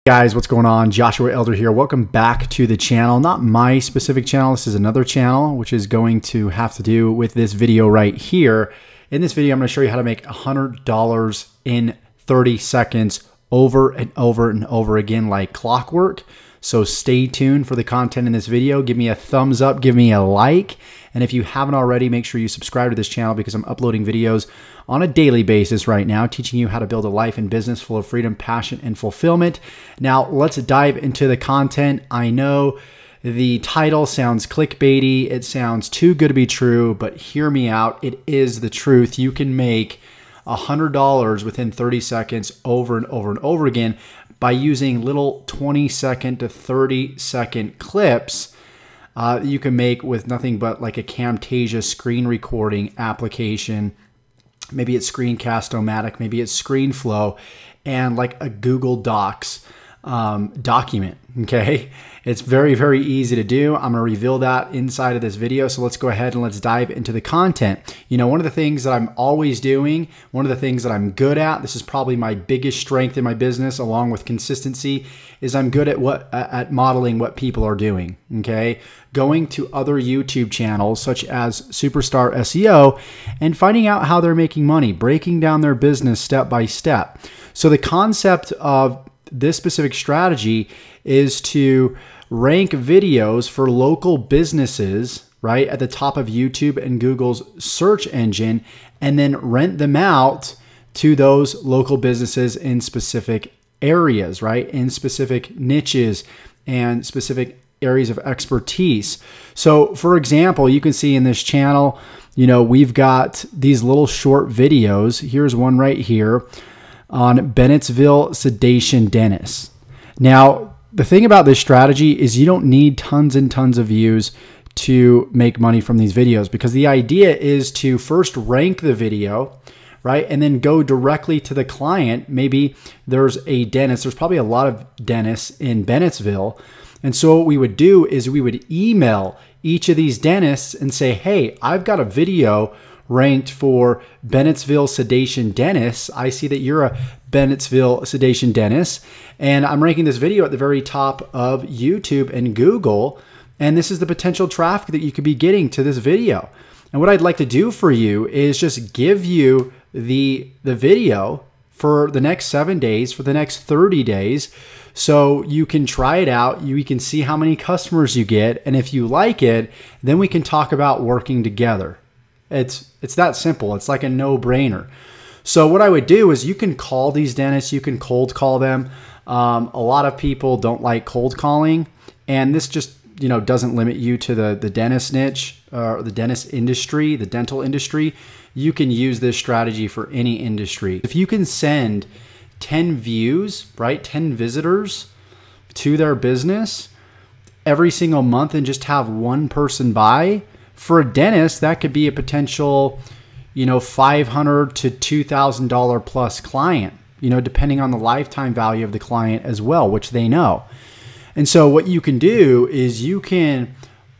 Guys, what's going on? Joshua Elder here. Welcome back to the channel. Not my specific channel. This is another channel, which is going to have to do with this video right here. In this video, I'm going to show you how to make $100 in 30 seconds over and over and over again like clockwork. So stay tuned for the content in this video. Give me a thumbs up, give me a like. And if you haven't already, make sure you subscribe to this channel because I'm uploading videos on a daily basis right now, teaching you how to build a life and business full of freedom, passion, and fulfillment. Now, let's dive into the content. I know the title sounds clickbaity. It sounds too good to be true, but hear me out. It is the truth. You can make $100 within 30 seconds over and over and over again by using little 20-second to 30-second clips you can make with nothing but like a Camtasia screen recording application. Maybe it's Screencast-O-Matic, maybe it's ScreenFlow, and like a Google Docs document, okay? It's very, very easy to do. I'm gonna reveal that inside of this video, so let's go ahead and let's dive into the content. You know, one of the things that I'm always doing, one of the things that I'm good at, this is probably my biggest strength in my business along with consistency, is I'm good at modeling what people are doing, okay? Going to other YouTube channels such as Superstar SEO and finding out how they're making money, breaking down their business step by step. So the concept of this specific strategy is to rank videos for local businesses, right, at the top of YouTube and Google's search engine, and then rent them out to those local businesses in specific areas, right, in specific niches and specific areas of expertise. So for example, you can see in this channel, you know, we've got these little short videos. Here's one right here on Bennettsville sedation dentist. Now, the thing about this strategy is you don't need tons and tons of views to make money from these videos, because the idea is to first rank the video, right? And then go directly to the client. Maybe there's a dentist. There's probably a lot of dentists in Bennettsville. And so what we would do is we would email each of these dentists and say, hey, I've got a video ranked for Bennettsville sedation dentist. I see that you're a Bennettsville sedation dentist, and I'm ranking this video at the very top of YouTube and Google. And this is the potential traffic that you could be getting to this video. And what I'd like to do for you is just give you the video for the next 7 days, for the next 30 days, so you can try it out. You can see how many customers you get. And if you like it, then we can talk about working together. It's that simple. It's like a no-brainer. So what I would do is you can call these dentists. You can cold call them. A lot of people don't like cold calling. And this just, you know, doesn't limit you to the dentist niche or the dentist industry, the dental industry. You can use this strategy for any industry. If you can send 10 views, right, 10 visitors to their business every single month and just have one person buy, for a dentist, that could be a potential, you know, $500 to $2,000 plus client, you know, depending on the lifetime value of the client as well, which they know. And so what you can do is you can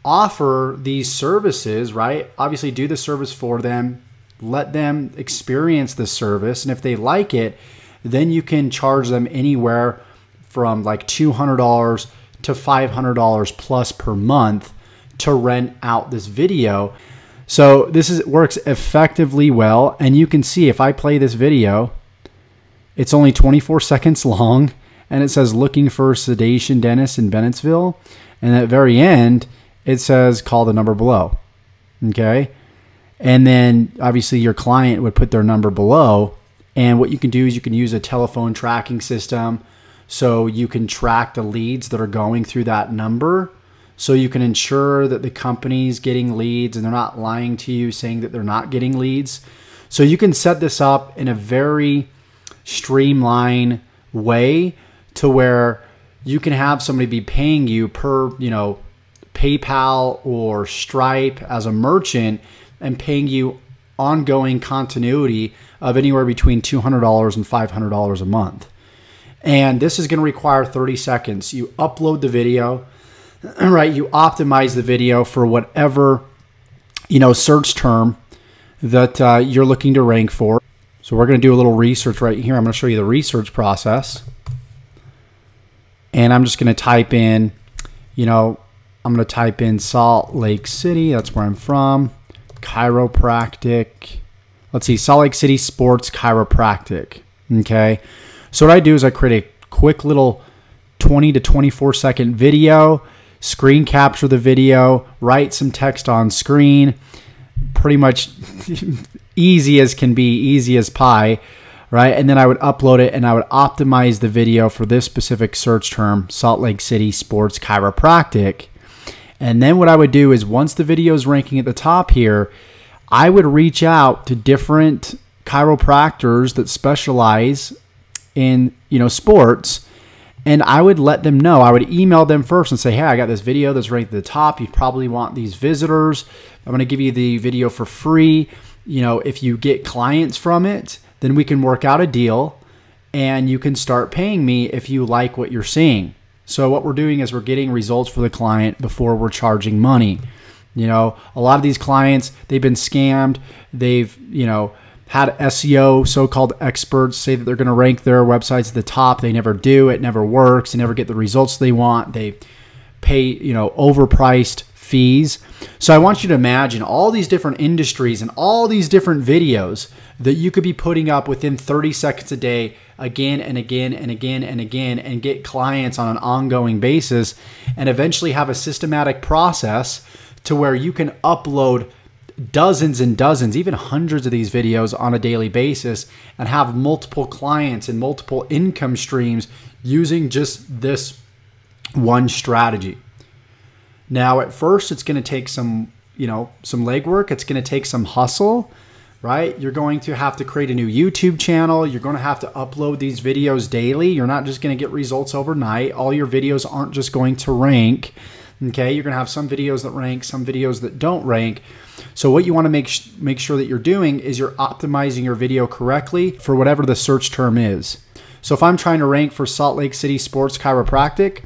offer these services, right? Obviously do the service for them, let them experience the service. And if they like it, then you can charge them anywhere from like $200 to $500 plus per month to rent out this video. So this works effectively well. And you can see if I play this video, it's only 24 seconds long, and it says looking for sedation dentist in Bennettsville. And at the very end, it says call the number below. Okay. And then obviously your client would put their number below. And what you can do is you can use a telephone tracking system, so you can track the leads that are going through that number. So you can ensure that the company's getting leads and they're not lying to you saying that they're not getting leads. So you can set this up in a very streamlined way to where you can have somebody be paying you per, you know, PayPal or Stripe as a merchant, and paying you ongoing continuity of anywhere between $200 and $500 a month. And this is going to require 30 seconds. You upload the video, right? You optimize the video for whatever, you know, search term that you're looking to rank for. So we're going to do a little research right here. I'm going to show you the research process. And I'm just going to type in, I'm going to type in Salt Lake City. That's where I'm from. Chiropractic. Let's see, Salt Lake City Sports Chiropractic. Okay. So what I do is I create a quick little 20 to 24 second video, screen capture the video, write some text on screen, pretty much easy as can be, easy as pie, right? And then I would upload it and I would optimize the video for this specific search term, Salt Lake City Sports Chiropractic. And then what I would do is once the video is ranking at the top here, I would reach out to different chiropractors that specialize in, sports, and I would let them know. I would email them first and say, hey, I got this video that's ranked at the top. You probably want these visitors. I'm going to give you the video for free. If you get clients from it, then we can work out a deal and you can start paying me if you like what you're seeing. So what we're doing is we're getting results for the client before we're charging money. A lot of these clients, they've been scammed. They've, had SEO, so-called experts say that they're going to rank their websites at the top. They never do. It never works. They never get the results they want. They pay, overpriced fees. So I want you to imagine all these different industries and all these different videos that you could be putting up within 30 seconds a day, again and again and again and again, and get clients on an ongoing basis, and eventually have a systematic process to where you can upload dozens and dozens, even hundreds of these videos on a daily basis, and have multiple clients and multiple income streams using just this one strategy. Now, at first, it's going to take some legwork. It's going to take some hustle, right? You're going to have to create a new YouTube channel. You're going to have to upload these videos daily. You're not just going to get results overnight. All your videos aren't just going to rank. Okay, you're going to have some videos that rank, some videos that don't rank. So what you want to make sure that you're doing is you're optimizing your video correctly for whatever the search term is. So if I'm trying to rank for Salt Lake City Sports Chiropractic,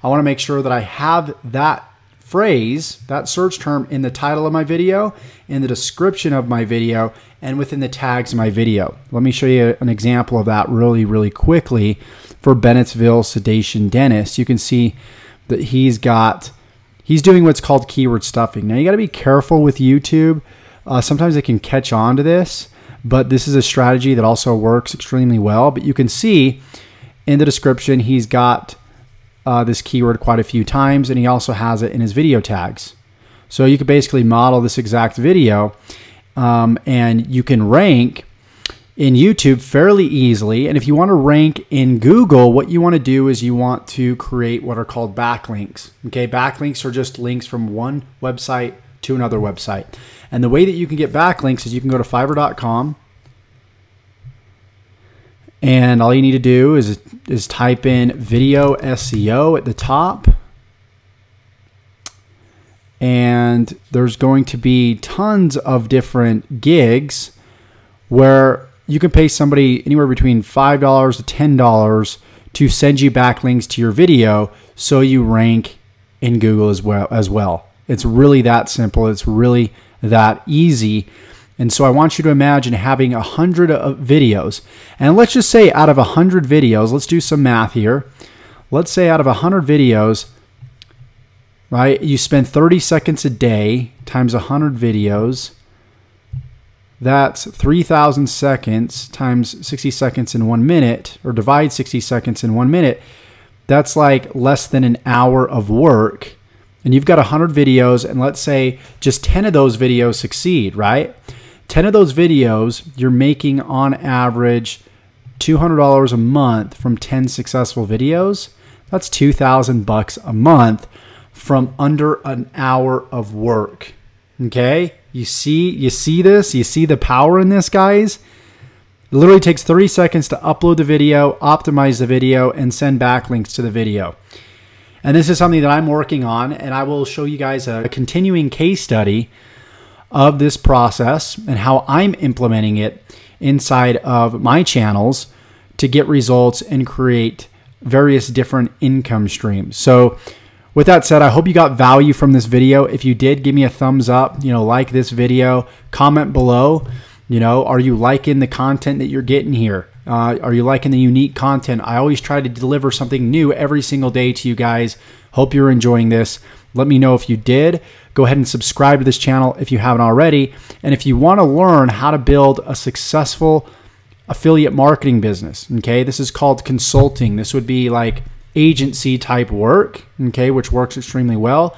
I want to make sure that I have that phrase, that search term, in the title of my video, in the description of my video, and within the tags of my video. Let me show you an example of that really, really quickly for Bennettsville Sedation Dentist. You can see that he's doing what's called keyword stuffing. Now, you got to be careful with YouTube. Sometimes they can catch on to this, but this is a strategy that also works extremely well. But you can see in the description, he's got this keyword quite a few times, and he also has it in his video tags. So you could basically model this exact video, and you can rank in YouTube fairly easily. And if you want to rank in Google, what you want to do is you want to create what are called backlinks. Okay, backlinks are just links from one website to another website. And the way that you can get backlinks is you can go to Fiverr.com, and all you need to do is type in video SEO at the top. And there's going to be tons of different gigs where you can pay somebody anywhere between $5 to $10 to send you backlinks to your video so you rank in Google as well. It's really that simple. It's really that easy. And so I want you to imagine having 100 videos. And let's just say out of 100 videos, let's do some math here. Let's say out of 100 videos, right, you spend 30 seconds a day times 100 videos. That's 3,000 seconds times 60 seconds in 1 minute, or divide 60 seconds in 1 minute. That's like less than an hour of work. And you've got 100 videos, and let's say just 10 of those videos succeed, right? 10 of those videos, you're making on average $200 a month from 10 successful videos. That's $2,000 a month from under an hour of work. Okay? You see this? You see the power in this, guys? It literally takes 30 seconds to upload the video, optimize the video, and send backlinks to the video. And this is something that I'm working on, and I will show you guys a continuing case study of this process and how I'm implementing it inside of my channels to get results and create various different income streams. So with that said, I hope you got value from this video. If you did, give me a thumbs up, like this video, comment below, are you liking the content that you're getting here? Are you liking the unique content? I always try to deliver something new every single day to you guys. Hope you're enjoying this. Let me know if you did. Go ahead and subscribe to this channel if you haven't already. And if you want to learn how to build a successful affiliate marketing business, okay, this is called consulting. This would be like agency type work, okay, which works extremely well.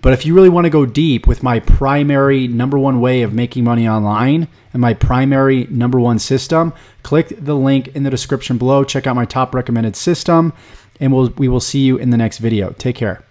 But if you really want to go deep with my primary #1 way of making money online and my primary #1 system, click the link in the description below. Check out my top recommended system, and we will see you in the next video. Take care.